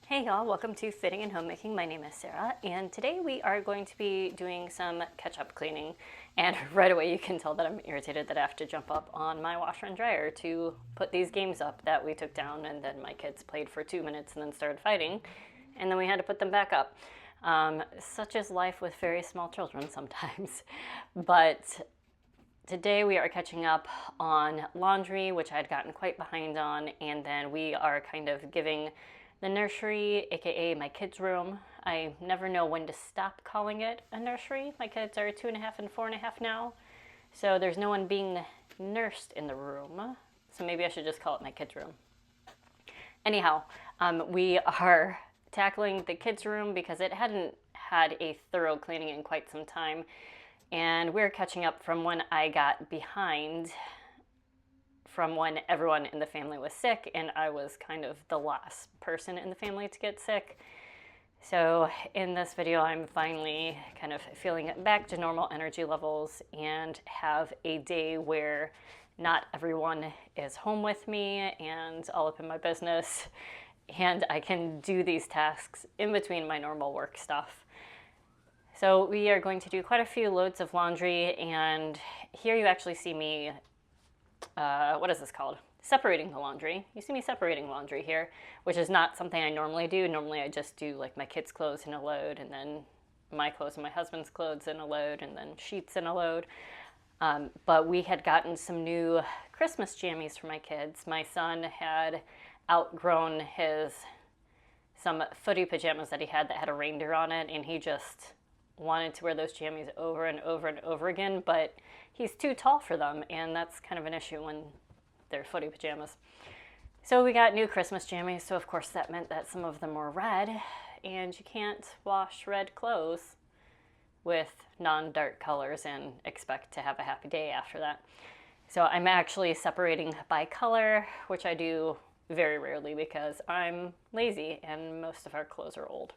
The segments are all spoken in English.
Hey y'all, welcome to Fitting and Homemaking. My name is Sarah, and today we are going to be doing some catch-up cleaning. And right away you can tell that I'm irritated that I have to jump up on my washer and dryer to put these games up that we took down, and then my kids played for 2 minutes and then started fighting, and then we had to put them back up. Such is life with very small children sometimes. But today we are catching up on laundry, which I had gotten quite behind on, and then we are kind of giving the nursery, aka my kids' room. I never know when to stop calling it a nursery. My kids are 2.5 and 4.5 now, so there's no one being nursed in the room. So maybe I should just call it my kids' room. Anyhow, we are tackling the kids' room because it hadn't had a thorough cleaning in quite some time, and we're catching up from when I got behind from when everyone in the family was sick, and I was kind of the last person in the family to get sick. So in this video, I'm finally kind of feeling back to normal energy levels and have a day where not everyone is home with me and all up in my business, and I can do these tasks in between my normal work stuff. So we are going to do quite a few loads of laundry, and here you actually see me what is this called? Separating the laundry. You see me separating laundry here, which is not something I normally do. Normally I just do like my kids' clothes in a load, and then my clothes and my husband's clothes in a load, and then sheets in a load. But we had gotten some new Christmas jammies for my kids. My son had outgrown some footy pajamas that he had that had a reindeer on it, and he just wanted to wear those jammies over and over and over again, but he's too tall for them, and that's kind of an issue when they're footy pajamas. So we got new Christmas jammies, so of course that meant that some of them were red, and you can't wash red clothes with non-dark colors and expect to have a happy day after that. So I'm actually separating by color, which I do very rarely because I'm lazy and most of our clothes are old.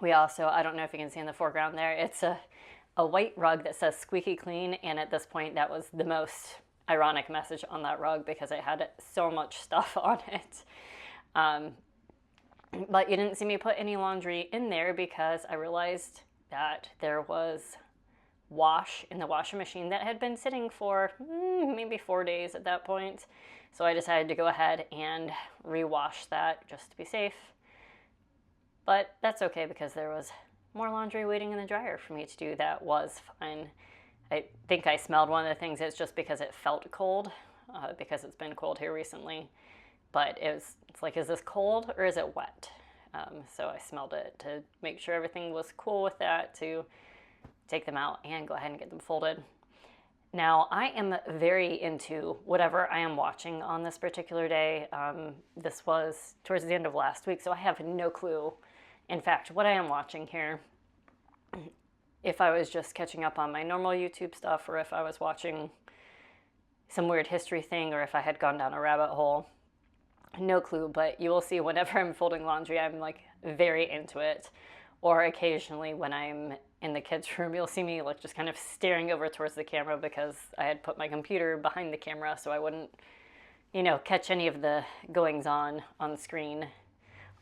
We also, I don't know if you can see in the foreground there, it's a white rug that says squeaky clean, and at this point that was the most ironic message on that rug because it had so much stuff on it. But you didn't see me put any laundry in there because I realized that there was wash in the washing machine that had been sitting for maybe 4 days at that point. So I decided to go ahead and rewash that just to be safe. But that's okay because there was more laundry waiting in the dryer for me to do. That was fine. I think I smelled one of the things. It's just because it felt cold, because it's been cold here recently. But it's like, is this cold or is it wet? So I smelled it to make sure everything was cool with that, to take them out and go ahead and get them folded. Now, I am very into whatever I am watching on this particular day. This was towards the end of last week, so I have no clue, in fact, what I am watching here. If I was just catching up on my normal YouTube stuff, or if I was watching some weird history thing, or if I had gone down a rabbit hole. No clue, but you will see whenever I'm folding laundry, I'm like very into it. Or occasionally when I'm in the kids' room, you'll see me like just kind of staring over towards the camera because I had put my computer behind the camera so I wouldn't, catch any of the goings on the screen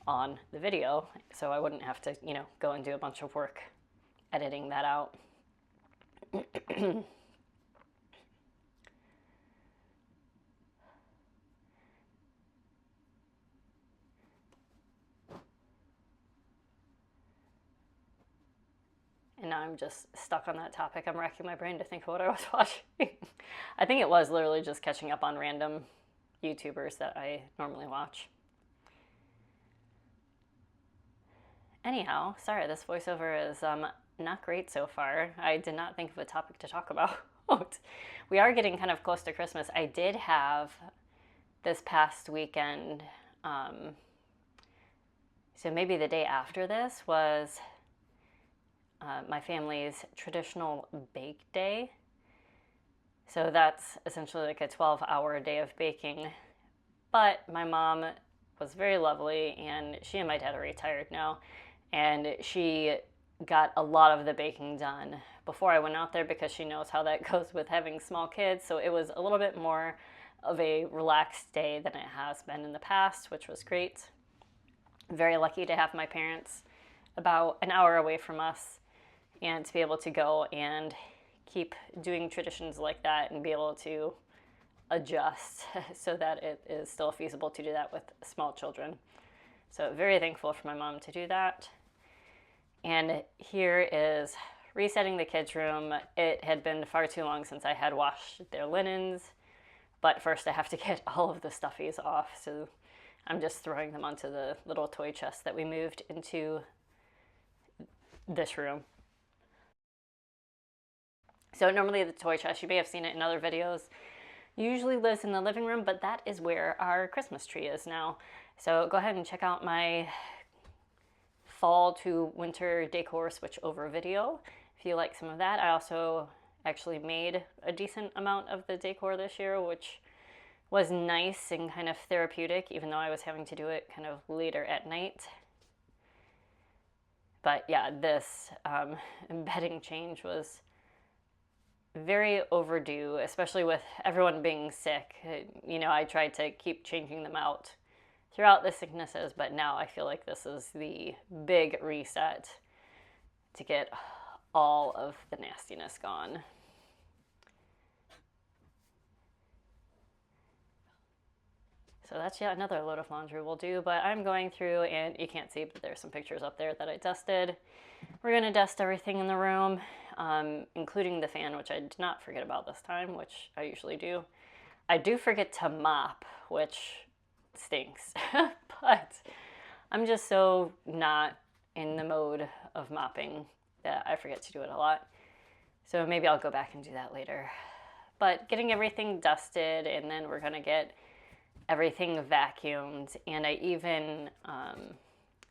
on the video, so I wouldn't have to, go and do a bunch of work editing that out. And now I'm just stuck on that topic. I'm racking my brain to think of what I was watching. I think it was literally just catching up on random YouTubers that I normally watch. Anyhow, sorry, this voiceover is not great so far. I did not think of a topic to talk about. We are getting kind of close to Christmas. I did have this past weekend, so maybe the day after this was my family's traditional bake day. So that's essentially like a 12-hour day of baking. But my mom was very lovely, and she and my dad are retired now, and she got a lot of the baking done before I went out there because she knows how that goes with having small kids. So it was a little bit more of a relaxed day than it has been in the past, which was great. Very lucky to have my parents about an hour away from us and to be able to go and keep doing traditions like that and be able to adjust so that it is still feasible to do that with small children. So very thankful for my mom to do that. And here is resetting the kids' room. It had been far too long since I had washed their linens, but first I have to get all of the stuffies off. So I'm just throwing them onto the little toy chest that we moved into this room. So normally the toy chest, you may have seen it in other videos, usually lives in the living room, but that is where our Christmas tree is now. So go ahead and check out my fall to winter decor switch over video if you like some of that. I also actually made a decent amount of the decor this year, which was nice and kind of therapeutic, even though I was having to do it kind of later at night. But yeah, this bedding change was very overdue, especially with everyone being sick. You know, I tried to keep changing them out throughout the sicknesses, but now I feel like this is the big reset to get all of the nastiness gone. So that's yet another load of laundry we'll do, but I'm going through, and you can't see, but there's some pictures up there that I dusted. We're gonna dust everything in the room, including the fan, which I did not forget about this time, which I usually do. I do forget to mop, which stinks, but I'm just so not in the mode of mopping that I forget to do it a lot. So maybe I'll go back and do that later. But getting everything dusted, and then we're gonna get everything vacuumed, and I even,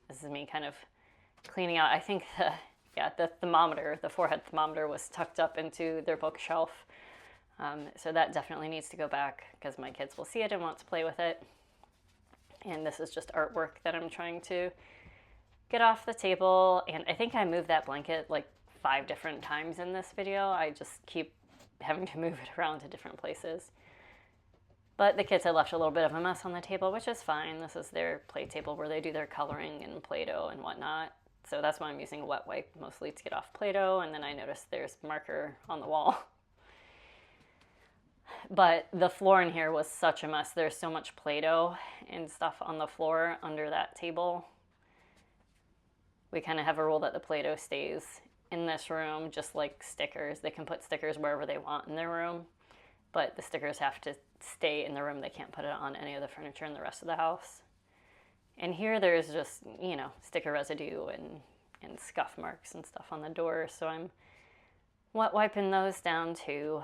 this is me kind of cleaning out, I think the thermometer, the forehead thermometer was tucked up into their bookshelf. So that definitely needs to go back because my kids will see it and want to play with it. And this is just artwork that I'm trying to get off the table. And I think I moved that blanket like 5 different times in this video. I just keep having to move it around to different places. But the kids had left a little bit of a mess on the table, which is fine. This is their play table where they do their coloring and Play-Doh and whatnot. So that's why I'm using a wet wipe mostly to get off Play-Doh. And then I noticed there's marker on the wall. But the floor in here was such a mess. There's so much Play-Doh and stuff on the floor under that table. We kind of have a rule that the Play-Doh stays in this room, just like stickers. They can put stickers wherever they want in their room, but the stickers have to stay in the room. They can't put it on any of the furniture in the rest of the house. And here there's just, you know, sticker residue and scuff marks and stuff on the door. So I'm wet wiping those down too.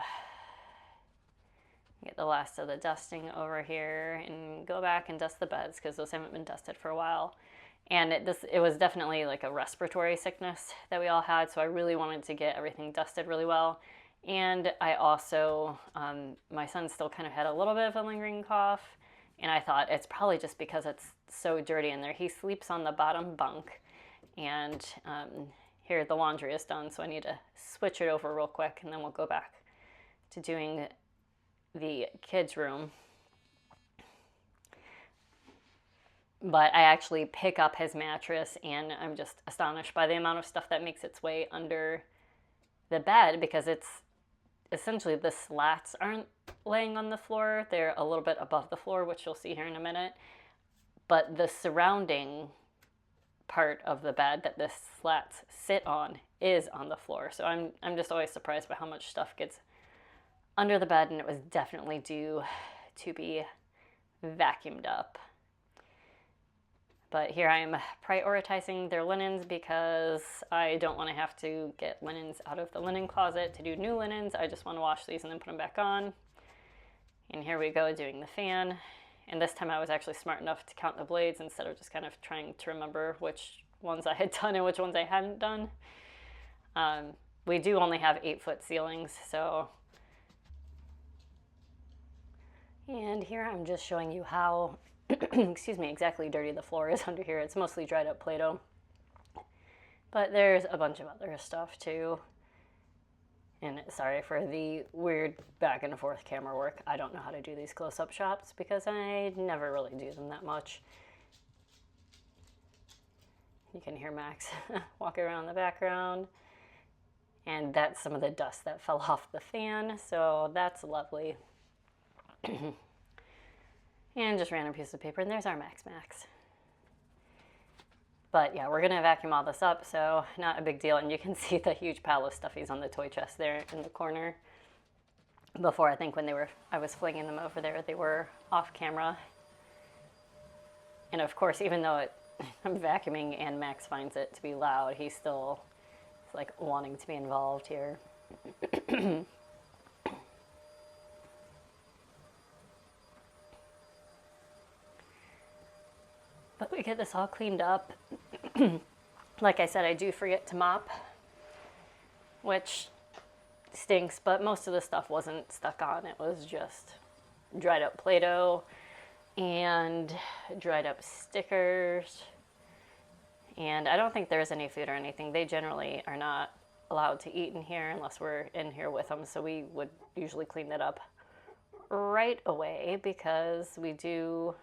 Get the last of the dusting over here and go back and dust the beds because those haven't been dusted for a while. And it was definitely like a respiratory sickness that we all had, so I really wanted to get everything dusted really well. And I also, my son still kind of had a little bit of a lingering cough, and I thought it's probably just because it's so dirty in there. He sleeps on the bottom bunk, and here the laundry is done, so I need to switch it over real quick, and then we'll go back to doing the kids' room. But I actually pick up his mattress, and I'm just astonished by the amount of stuff that makes its way under the bed, because it's essentially the slats aren't laying on the floor. They're a little bit above the floor, which you'll see here in a minute. But the surrounding part of the bed that the slats sit on is on the floor. So I'm just always surprised by how much stuff gets under the bed, and it was definitely due to be vacuumed up. But here I am prioritizing their linens because I don't want to have to get linens out of the linen closet to do new linens. I just want to wash these and then put them back on. And here we go doing the fan. And this time I was actually smart enough to count the blades instead of just kind of trying to remember which ones I had done and which ones I hadn't done. We do only have 8-foot ceilings, so. And here I'm just showing you how excuse me, exactly dirty the floor is under here. It's mostly dried up Play-Doh. But there's a bunch of other stuff too. And sorry for the weird back and forth camera work. I don't know how to do these close-up shots because I never really do them that much. You can hear Max walking around in the background. And that's some of the dust that fell off the fan, so that's lovely. And just random piece of paper, and there's our Max. But yeah, we're gonna vacuum all this up, so not a big deal. And you can see the huge pile of stuffies on the toy chest there in the corner. Before, I think when I was flinging them over there, they were off camera. And of course, even though I'm vacuuming and Max finds it to be loud, he's still like wanting to be involved here. But we get this all cleaned up. Like I said, I do forget to mop, which stinks, but most of the stuff wasn't stuck on. It was just dried up Play-Doh and dried up stickers. And I don't think there's any food or anything. They generally are not allowed to eat in here unless we're in here with them. So we would usually clean that up right away because we do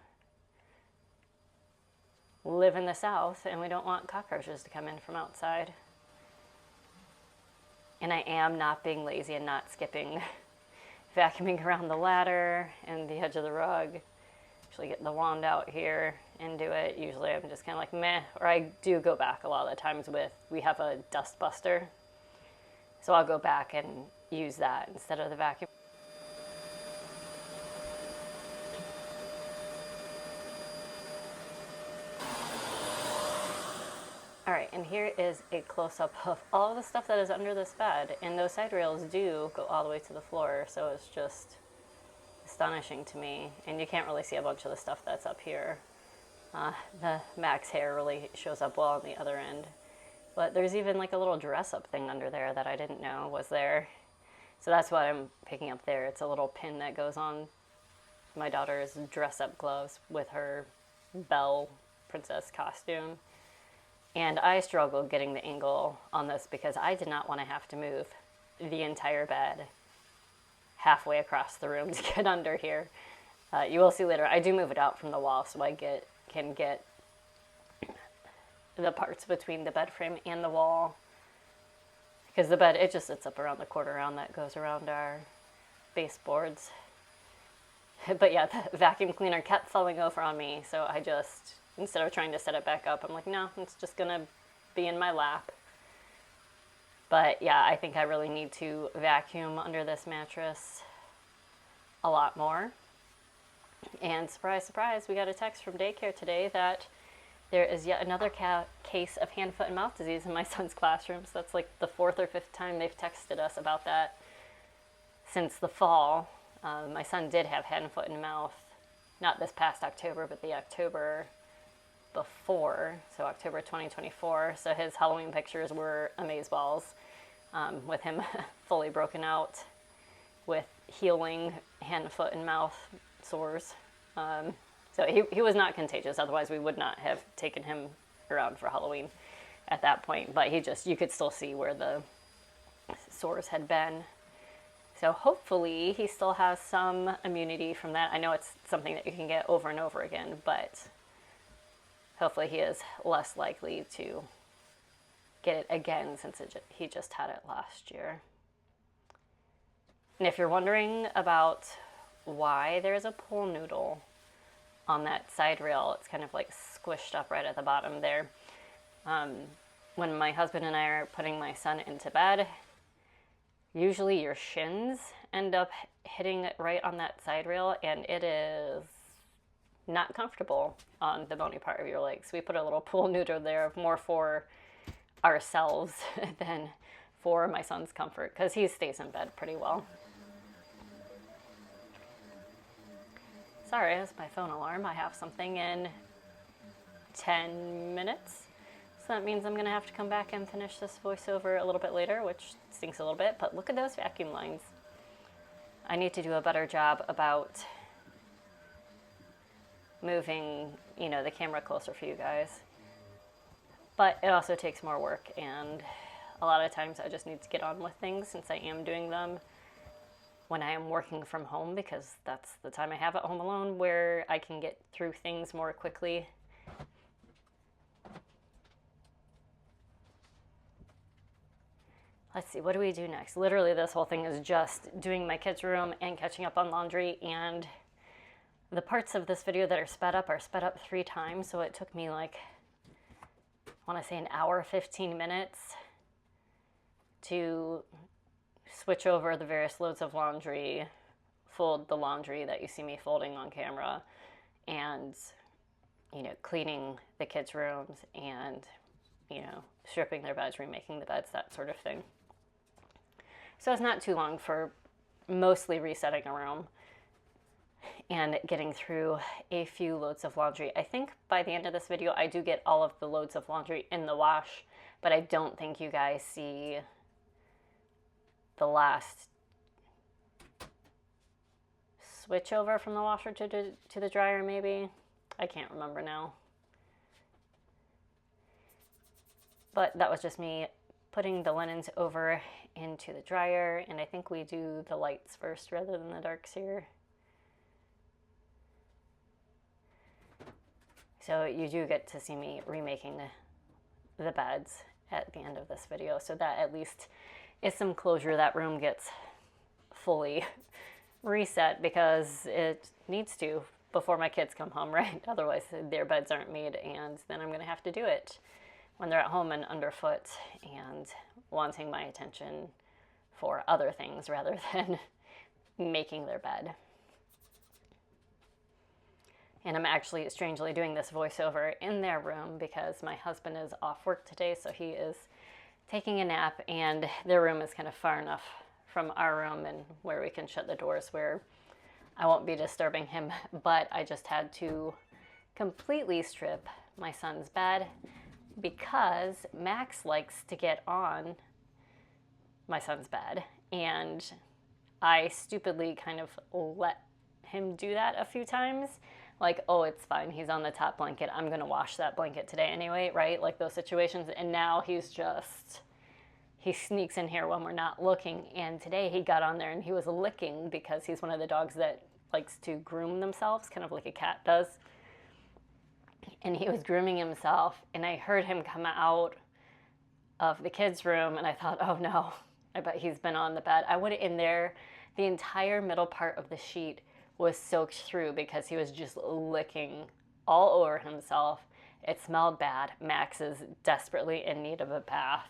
live in the South and we don't want cockroaches to come in from outside. And I am not being lazy and not skipping vacuuming around the ladder and the edge of the rug. Actually get the wand out here and do it. Usually I'm just kind of like meh, or I do go back a lot of the times we have a dust buster. So I'll go back and use that instead of the vacuum. All right, and here is a close-up of all the stuff that is under this bed. And those side rails do go all the way to the floor, so it's just astonishing to me. And you can't really see a bunch of the stuff that's up here. The Max hair really shows up well on the other end. But there's even like a little dress-up thing under there that I didn't know was there. So that's what I'm picking up there. It's a little pin that goes on my daughter's dress-up gloves with her Belle princess costume. And I struggled getting the angle on this because I did not want to have to move the entire bed halfway across the room to get under here. You will see later, I do move it out from the wall so I can get the parts between the bed frame and the wall. Because the bed, it just sits up around the quarter round that goes around our baseboards. But yeah, the vacuum cleaner kept falling over on me, so I just, instead of trying to set it back up, I'm like, no, it's just gonna be in my lap. But yeah, I think I really need to vacuum under this mattress a lot more. And surprise, surprise, we got a text from daycare today that there is yet another case of hand, foot, and mouth disease in my son's classroom. So that's like the 4th or 5th time they've texted us about that since the fall. My son did have hand, foot, and mouth, not this past October, but the October before, so October 2024. So his Halloween pictures were amazeballs, with him fully broken out with healing hand, foot, and mouth sores. So he was not contagious, otherwise we would not have taken him around for Halloween at that point. But you could still see where the sores had been. So hopefully he still has some immunity from that. I know it's something that you can get over and over again, but hopefully he is less likely to get it again since he just had it last year. And if you're wondering about why there's a pool noodle on that side rail, it's kind of like squished up right at the bottom there. When my husband and I are putting my son into bed, usually your shins end up hitting right on that side rail, and it is not comfortable on the bony part of your leg. So we put a little pool noodle there more for ourselves than for my son's comfort, because he stays in bed pretty well. Sorry, that's my phone alarm. I have something in 10 minutes. So that means I'm going to have to come back and finish this voiceover a little bit later, which stinks a little bit, but look at those vacuum lines. I need to do a better job about moving, the camera closer for you guys. But it also takes more work, and a lot of times I just need to get on with things since I am doing them when I am working from home, because that's the time I have at home alone where I can get through things more quickly. Let's see, what do we do next? Literally, this whole thing is just doing my kids' room and catching up on laundry, and the parts of this video that are sped up 3 times, so it took me like, I want to say an hour, 15 minutes to switch over the various loads of laundry, fold the laundry that you see me folding on camera, and, you know, cleaning the kids' rooms and, you know, stripping their beds, remaking the beds, that sort of thing. So it's not too long for mostly resetting a room and getting through a few loads of laundry. I think by the end of this video, I do get all of the loads of laundry in the wash, but I don't think you guys see the last switch over from the washer to the dryer, maybe. I can't remember now. But that was just me putting the linens over into the dryer, and I think we do the lights first rather than the darks here. So you do get to see me remaking the beds at the end of this video, so that at least is some closure. That room gets fully reset because it needs to before my kids come home, right? Otherwise their beds aren't made, and then I'm going to have to do it when they're at home and underfoot and wanting my attention for other things rather than making their bed. And I'm actually strangely doing this voiceover in their room because my husband is off work today, so he is taking a nap, and their room is kind of far enough from our room and where we can shut the doors where I won't be disturbing him. But I just had to completely strip my son's bed because Max likes to get on my son's bed, and I stupidly kind of let him do that a few times. Like, oh, it's fine, he's on the top blanket, I'm gonna wash that blanket today anyway, right? Like those situations. And now he sneaks in here when we're not looking. And today he got on there and he was licking, because he's one of the dogs that likes to groom themselves, kind of like a cat does. And he was grooming himself, and I heard him come out of the kids' room, and I thought, oh no, I bet he's been on the bed. I went in there, the entire middle part of the sheet was soaked through because he was just licking all over himself. It smelled bad. Max is desperately in need of a bath.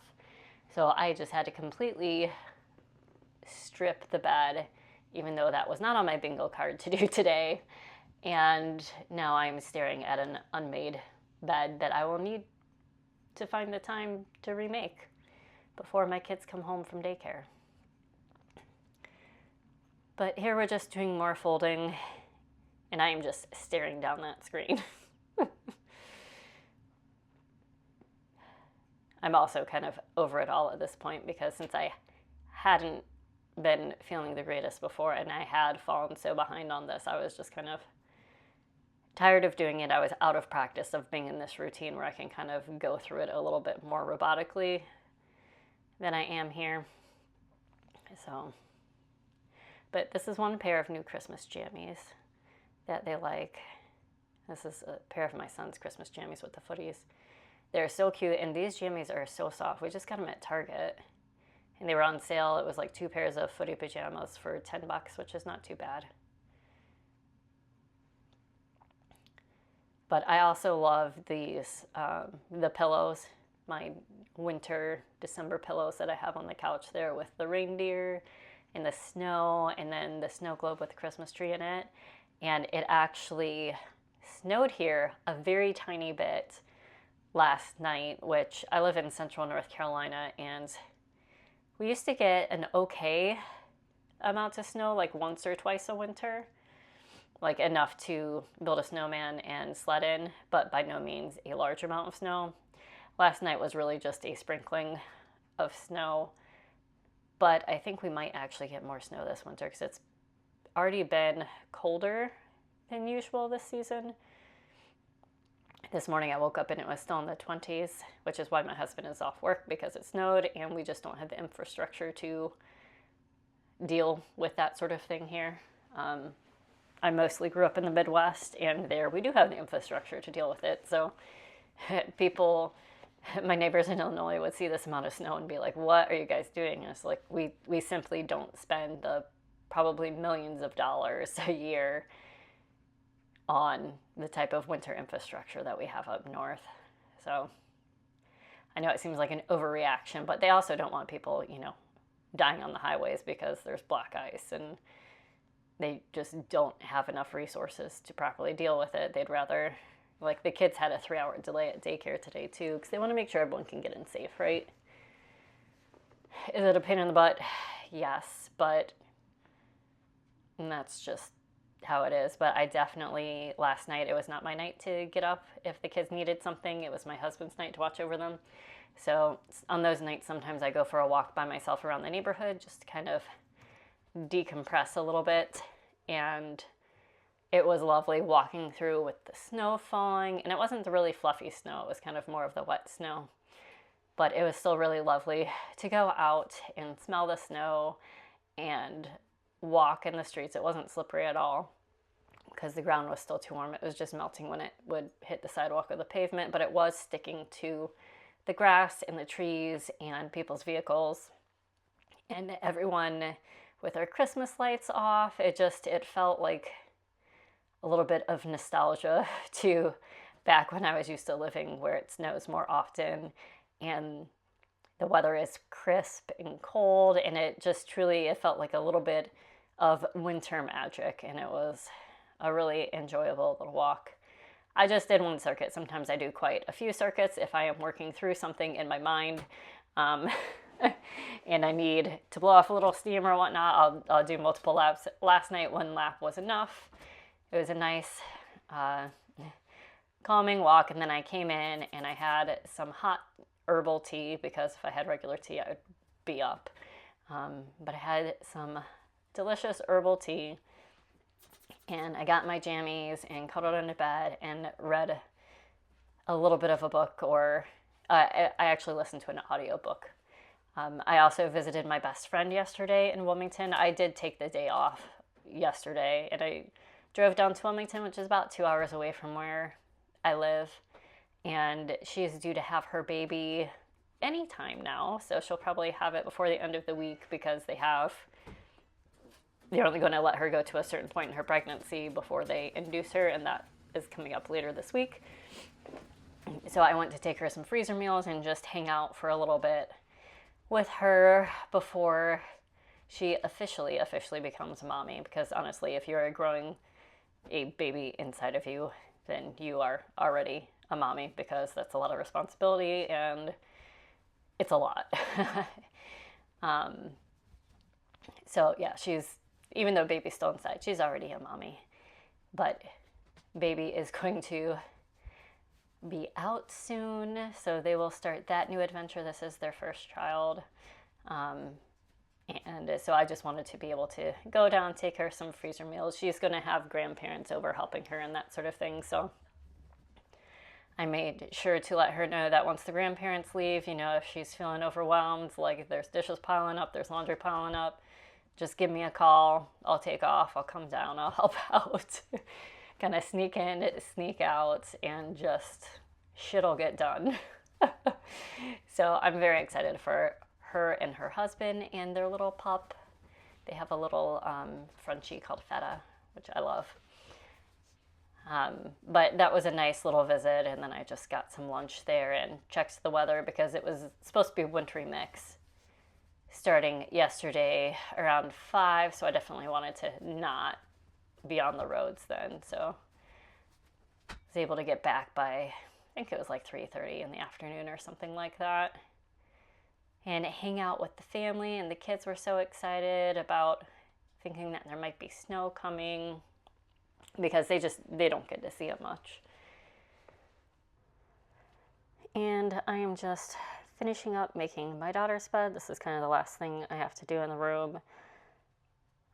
So I just had to completely strip the bed, even though that was not on my bingo card to do today. And now I'm staring at an unmade bed that I will need to find the time to remake before my kids come home from daycare. But here we're just doing more folding, and I am just staring down that screen. I'm also kind of over it all at this point, because since I hadn't been feeling the greatest before and I had fallen so behind on this, I was just kind of tired of doing it. I was out of practice of being in this routine where I can kind of go through it a little bit more robotically than I am here. So, but this is one pair of new Christmas jammies that they like. This is a pair of my son's Christmas jammies with the footies. They're so cute, and these jammies are so soft. We just got them at Target, and they were on sale. It was like 2 pairs of footy pajamas for $10, which is not too bad. But I also love these, the pillows, my winter December pillows that I have on the couch there with the reindeer and the snow, and then the snow globe with the Christmas tree in it. And it actually snowed here a very tiny bit last night, which I live in central North Carolina, and we used to get an okay amount of snow, like once or twice a winter, like enough to build a snowman and sled in, but by no means a large amount of snow. Last night was really just a sprinkling of snow, but I think we might actually get more snow this winter because it's already been colder than usual this season. This morning I woke up and it was still in the 20s, which is why my husband is off work, because it snowed and we just don't have the infrastructure to deal with that sort of thing here. I mostly grew up in the Midwest, and there we do have the infrastructure to deal with it. So people, my neighbors in Illinois would see this amount of snow and be like, what are you guys doing? And it's like, we simply don't spend the probably millions of dollars a year on the type of winter infrastructure that we have up north. So I know it seems like an overreaction, but they also don't want people, dying on the highways because there's black ice, and they just don't have enough resources to properly deal with it. They'd rather, like, the kids had a 3-hour delay at daycare today too, because they want to make sure everyone can get in safe, right? Is it a pain in the butt? Yes, but that's just how it is. But I definitely, last night, it was not my night to get up if the kids needed something. It was my husband's night to watch over them. So on those nights, sometimes I go for a walk by myself around the neighborhood just to kind of decompress a little bit. And it was lovely walking through with the snow falling. And it wasn't the really fluffy snow. It was kind of more of the wet snow. But it was still really lovely to go out and smell the snow and walk in the streets. It wasn't slippery at all because the ground was still too warm. It was just melting when it would hit the sidewalk or the pavement, but it was sticking to the grass and the trees and people's vehicles. And everyone with their Christmas lights off, it felt like a little bit of nostalgia to back when I was used to living where it snows more often and the weather is crisp and cold, and it felt like a little bit of winter magic, and it was a really enjoyable little walk. I just did one circuit. Sometimes I do quite a few circuits if I am working through something in my mind, and I need to blow off a little steam or whatnot. I'll do multiple laps. Last night, one lap was enough. It was a nice, calming walk, and then I came in and I had some hot herbal tea, because if I had regular tea, I would be up. But I had some delicious herbal tea, and I got my jammies and cuddled into bed and read a little bit of a book, or I actually listened to an audiobook. I also visited my best friend yesterday in Wilmington. I did take the day off yesterday, and I drove down to Wilmington, which is about 2 hours away from where I live, and she's due to have her baby anytime now, so she'll probably have it before the end of the week, because they're only going to let her go to a certain point in her pregnancy before they induce her, and that is coming up later this week. So I went to take her some freezer meals and just hang out for a little bit with her before she officially becomes a mommy, because honestly, if you're growing a baby inside of you, then you are already a mommy, because that's a lot of responsibility and it's a lot. So yeah, even though baby's still inside, she's already a mommy. But baby is going to be out soon, so they will start that new adventure. This is their first child. And so I just wanted to be able to go down, take her some freezer meals. She's going to have grandparents over helping her and that sort of thing. So I made sure to let her know that once the grandparents leave, if she's feeling overwhelmed, like if there's dishes piling up, there's laundry piling up, just give me a call. I'll take off. I'll come down. I'll help out. Kind of sneak in, sneak out, and just shit'll get done. So I'm very excited for her and her husband and their little pup. They have a little Frenchie called Feta, which I love. But that was a nice little visit, and then I just got some lunch there and checked the weather, because it was supposed to be a wintry mix starting yesterday around 5, so I definitely wanted to not be on the roads then. So I was able to get back by, I think it was like 3:30 in the afternoon or something like that, and hang out with the family. And the kids were so excited about thinking that there might be snow coming, because they don't get to see it much. And I am just finishing up making my daughter's bed. This is kind of the last thing I have to do in the room,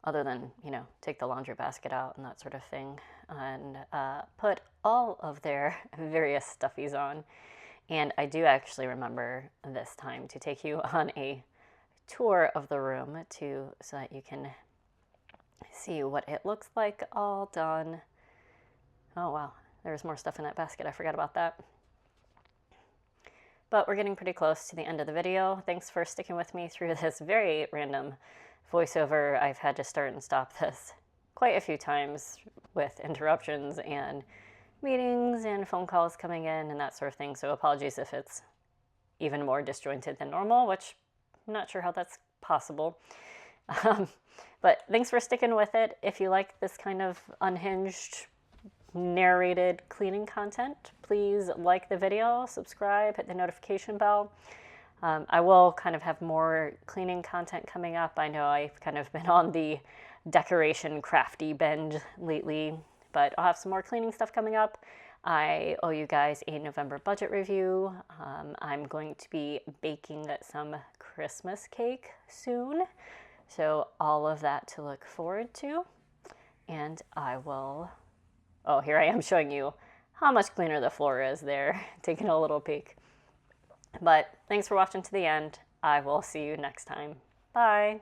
other than, take the laundry basket out and that sort of thing. and put all of their various stuffies on. And I do actually remember this time to take you on a tour of the room so that you can see what it looks like all done. Oh wow, there's more stuff in that basket. I forgot about that. But we're getting pretty close to the end of the video. Thanks for sticking with me through this very random voiceover. I've had to start and stop this quite a few times with interruptions and meetings and phone calls coming in and that sort of thing. So apologies if it's even more disjointed than normal, which I'm not sure how that's possible. But thanks for sticking with it. If you like this kind of unhinged, narrated cleaning content, please like the video, subscribe, hit the notification bell. I will kind of have more cleaning content coming up. I know I've kind of been on the decoration crafty bend lately, but I'll have some more cleaning stuff coming up. I owe you guys a November budget review. I'm going to be baking some Christmas cake soon, so all of that to look forward to. And I will, oh, here I am showing you how much cleaner the floor is there, taking a little peek. But thanks for watching to the end. I will see you next time. Bye.